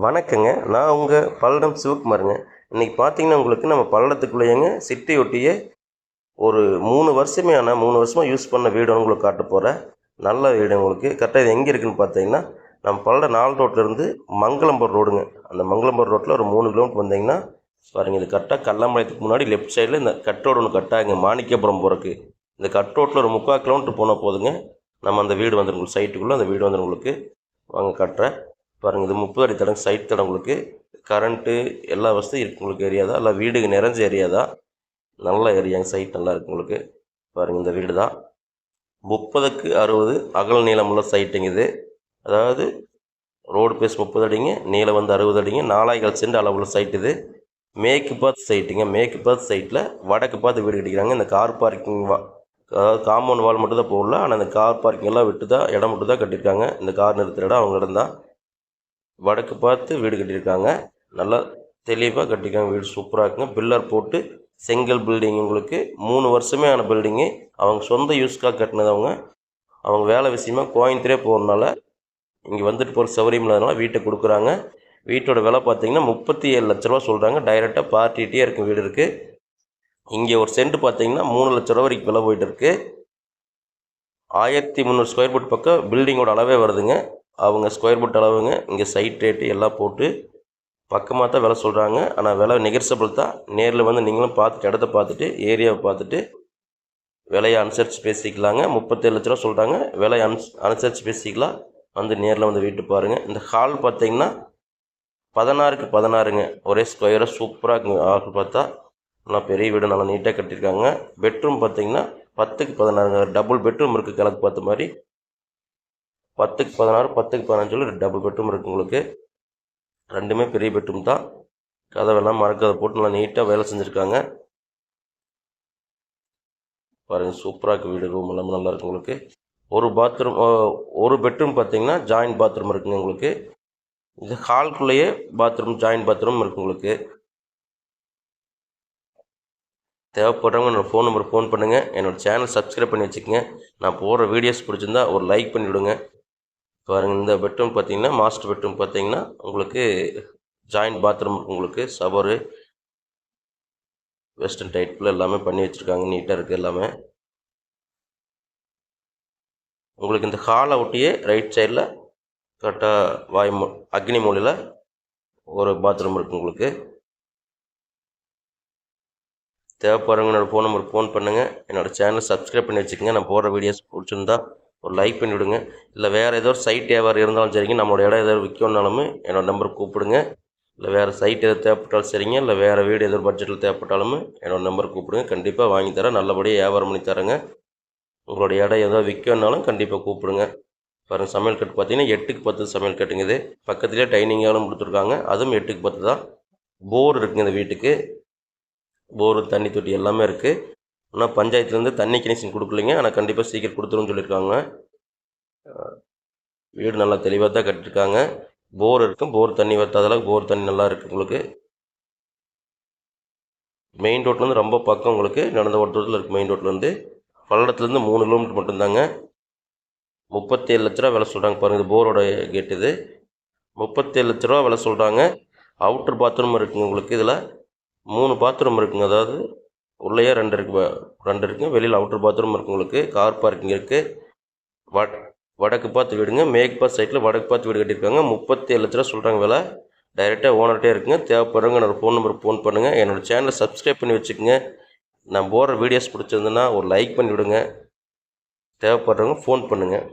வணக்கங்க. நான் உங்கள் பல்லடம் சிவகுமாருங்க. இன்றைக்கி பார்த்தீங்கன்னா உங்களுக்கு நம்ம பல்லடத்துக்குள்ளேயேங்க சிட்டி ஒட்டியே ஒரு 3 வருஷமே 3 வருஷமாக யூஸ் பண்ண வீடு உங்களுக்கு காட்ட போகிறேன். நல்ல வீடு உங்களுக்கு. கரெக்டாக இது எங்கே இருக்குதுன்னு பார்த்தீங்கன்னா நம்ம பல்லடம் 4 ரோட்லேருந்து மங்களம்புரம் ரோடுங்க. அந்த மங்களம்புரம் ரோட்டில் ஒரு 3 கிலோமீட்டர் வந்தீங்கன்னா பாருங்கள், இது கரெக்டாக கல்லம்பாளையத்துக்கு முன்னாடி லெஃப்ட் சைடில் இந்த கட் ரோடு ஒன்று கட்டாங்க மாணிக்கப்புறம் போகிறக்கு. இந்த கட் ரோட்டில் ஒரு 3/4 கிலோமீட்டர் போனால் போதுங்க, நம்ம அந்த வீடு வந்துடும் உங்களுக்கு. சைட்டுக்குள்ளே அந்த வீடு வந்துடும் உங்களுக்கு. வாங்க கட்டுறேன் பாருங்கள். இது 30 அடி தடம் சைட் தடம் உங்களுக்கு. கரண்ட்டு எல்லா வசதியும் இருக்குது உங்களுக்கு. ஏரியா தான், இல்லை வீடுக்கு நிறைஞ்ச ஏரியா தான், நல்ல ஏரியாங்க. சைட் நல்லா இருக்குது உங்களுக்கு. பாருங்கள், இந்த வீடு தான் 30க்கு 60 அகல் நீளமுள்ள சைட்டுங்க இது. அதாவது ரோடு பேஸ் 30 அடிங்க, நீளம் வந்து 60 அடிங்க, 4,000 சென்ட் அளவுள்ள சைட் இது. மேற்கு பார்த்து சைட்டுங்க. மேற்கு பார்த்து சைட்டில் வடக்கு பார்த்து வீடு கட்டிக்கிறாங்க. இந்த கார் பார்க்கிங் அதாவது காம்பவுண்ட் வால் மட்டும் தான் போடல, ஆனால் இந்த கார் பார்க்கிங் எல்லாம் விட்டு தான் இடம் மட்டும் தான் கட்டியிருக்காங்க. இந்த கார் நிறுத்துகிற இடம் அவங்க இடம் தான். வடக்கு பார்த்து வீடு கட்டியிருக்காங்க. நல்லா தெளிவாக கட்டியிருக்காங்க. வீடு சூப்பராக இருக்குங்க. பில்லர் போட்டு செங்கல் பில்டிங் உங்களுக்கு. 3 வருஷமே ஆன பில்டிங்கு. அவங்க சொந்த யூஸ்க்காக கட்டினது. அவங்க வேலை விஷயமா கோயம்புத்தூரே போகிறதுனால இங்கே வந்துட்டு போகிற சௌகரியம் இல்லாதனால வீட்டை கொடுக்குறாங்க. வீட்டோட விலை பார்த்தீங்கன்னா 37 லட்ச ரூபா சொல்கிறாங்க. டைரெக்டாக பார்ட்டிகிட்டே இருக்கும் வீடு இருக்குது. இங்கே ஒரு சென்ட் பார்த்தீங்கன்னா 3 லட்ச ரூபா வரைக்கும் விலை போயிட்டு இருக்குது. 1300 ஸ்கொயர் ஃபீட் பக்கம் பில்டிங்கோட அளவே வருதுங்க. அவங்க ஸ்கொயர் ஃபீட் அளவுங்க. இங்கே சைட் ரேட்டு எல்லாம் போட்டு பக்கமாக தான் விலை சொல்கிறாங்க. ஆனால் விலை நெகர்சபிள் தான். நேரில் வந்து நீங்களும் பார்த்துட்டு இடத்த பார்த்துட்டு ஏரியாவை பார்த்துட்டு விலையை அனுசரித்து பேசிக்கலாங்க. 37 லட்ச ரூபா சொல்கிறாங்க. விலையை அனுசரித்து பேசிக்கலாம். வந்து நேரில் வந்து வீட்டு பாருங்கள். இந்த ஹால் பார்த்தீங்கன்னா 16க்கு 16ங்க. ஒரே ஸ்கொயராக சூப்பராக இருக்குங்க. ஹால் பார்த்தா நல்லா பெரிய வீடு, நல்லா நீட்டாக கட்டியிருக்காங்க. பெட்ரூம் பார்த்தீங்கன்னா 10க்கு 16ங்க. டபுள் பெட்ரூம் இருக்குது. கிழக்கு பார்த்த மாதிரி 10க்கு 16 10க்கு 15 சொல்லி டபுள் பெட்ரூம் இருக்குது உங்களுக்கு. ரெண்டுமே பெரிய பெட்ரூம் தான். கதவெல்லாம் மறக்காத போட்டு நல்லா நீட்டாக வேலை செஞ்சுருக்காங்க. பாருங்கள், சூப்பராக இருக்குது வீடு. ரூம் எல்லாமே நல்லா இருக்குது உங்களுக்கு. ஒரு பாத்ரூம், ஒரு பெட்ரூம் பார்த்தீங்கன்னா ஜாயின்ட் பாத்ரூம் இருக்குங்க உங்களுக்கு. இது ஹால்குள்ளேயே பாத்ரூம், ஜாயின்ட் பாத்ரூம் இருக்குது உங்களுக்கு. தேவைப்படுறவங்க என்னோடய ஃபோன் நம்பர் ஃபோன் பண்ணுங்கள். என்னோடய சேனல் சப்ஸ்கிரைப் பண்ணி வச்சுக்கோங்க. நான் போடுற வீடியோஸ் பிடிச்சிருந்தா ஒரு லைக் பண்ணிவிடுங்க. பாருங்கள், இந்த பெட்ரூம் பார்த்தீங்கன்னா மாஸ்டர் பெட்ரூம் பார்த்தீங்கன்னா உங்களுக்கு ஜாயின்ட் பாத்ரூம் உங்களுக்கு. ஷவரு வெஸ்டர்ன் டைப்பில் எல்லாமே பண்ணி வச்சுருக்காங்க. நீட்டாக இருக்குது எல்லாமே. உங்களுக்கு இந்த ஹாலை ஒட்டியே ரைட் சைடில் கரெக்டாக அக்னி மூலையில் ஒரு பாத்ரூம் இருக்குது உங்களுக்கு. தேவைப்படுறவங்க என்னோடய ஃபோன் நம்பருக்கு ஃபோன் பண்ணுங்கள். என்னோடய சேனலை சப்ஸ்கிரைப் பண்ணி வச்சுக்கோங்க. நான் போடுற வீடியோஸ் பிடிச்சிருந்தா ஒரு லைக் பண்ணிவிடுங்க. இல்லை வேறு ஏதோ ஒரு சைட் வியாபாரம் இருந்தாலும் சரிங்க, நம்மளோட இடம் ஏதாவது விற்கணுன்னாலும் என்னோடய நம்பருக்கு கூப்பிடுங்க. இல்லை வேறு சைட் எதாவது தேவைப்பட்டாலும் சரிங்க, இல்லை வேறு வீடு ஏதோ பட்ஜெட்டில் தேவைப்பட்டாலும் என்னோடய நம்பருக்கு கூப்பிடுங்க. கண்டிப்பாக வாங்கி தரேன். நல்லபடியாக வியாபாரம் பண்ணி தரேங்க. உங்களோட இடம் ஏதோ விற்கணுன்னாலும் கண்டிப்பாக கூப்பிடுங்க. பாருங்கள், சமையல் கட்டு பார்த்தீங்கன்னா 8க்கு 10 சமையல் கட்டுங்குது. பக்கத்துலேயே டைனிங் ஹாலும் கொடுத்துருக்காங்க. அதுவும் 8க்கு 10 தான். போர் இருக்குங்க இந்த வீட்டுக்கு. போரு, தண்ணி தொட்டி எல்லாமே இருக்குது. ஆனால் பஞ்சாயத்துலேருந்து தண்ணி கனெக்ஷன் கொடுக்கலைங்க. ஆனால் கண்டிப்பாக சீக்கிரம் கொடுத்துருன்னு சொல்லியிருக்காங்க. வீடு நல்லா தெளிவாக தான் கட்டியிருக்காங்க. போர் இருக்கும். போர் தண்ணி வற்றாத அளவுக்கு போர் தண்ணி நல்லா இருக்குது உங்களுக்கு. மெயின் ரோட்லேருந்து ரொம்ப பக்கம் உங்களுக்கு. நடந்த ஓட்டத்தில் இருக்குது. மெயின் ரோட்லேருந்து பல்லடத்துலேருந்து 3 கிலோமீட்டர் மட்டும்தாங்க. 37 லட்ச ரூபா விலை சொல்கிறாங்க. பாருங்கள், இது போரோட கேட். இது 37 லட்ச ரூபா விலை சொல்கிறாங்க. அவுட்டர் பாத்ரூம் இருக்குங்க உங்களுக்கு. இதில் 3 பாத்ரூம் இருக்குங்க. அதாவது உள்ளேயே 2 இருக்குங்க. வெளியில் அவுட்டர் பாத்ரூம் இருக்குது உங்களுக்கு. கார் பார்க்கிங் இருக்குது. வடக்கு பார்த்து வீடுங்க. மேற்கு பார்த்து சைட்டில் வடக்கு பார்த்து வீடு கட்டியிருக்காங்க. 37 லட்ச ரூபா சொல்கிறாங்க விலை. டைரெக்டாக ஓனர்கிட்டே இருக்குங்க. தேவைப்படுறவங்க என்னோடய ஃபோன் நம்பருக்கு ஃபோன் பண்ணுங்கள். என்னோடய சேனலை சப்ஸ்கிரைப் பண்ணி வச்சுக்கோங்க. நான் போடுற வீடியோஸ் பிடிச்சிருந்தேன்னா ஒரு லைக் பண்ணி விடுங்க. தேவைப்படுறவங்க ஃபோன் பண்ணுங்கள்.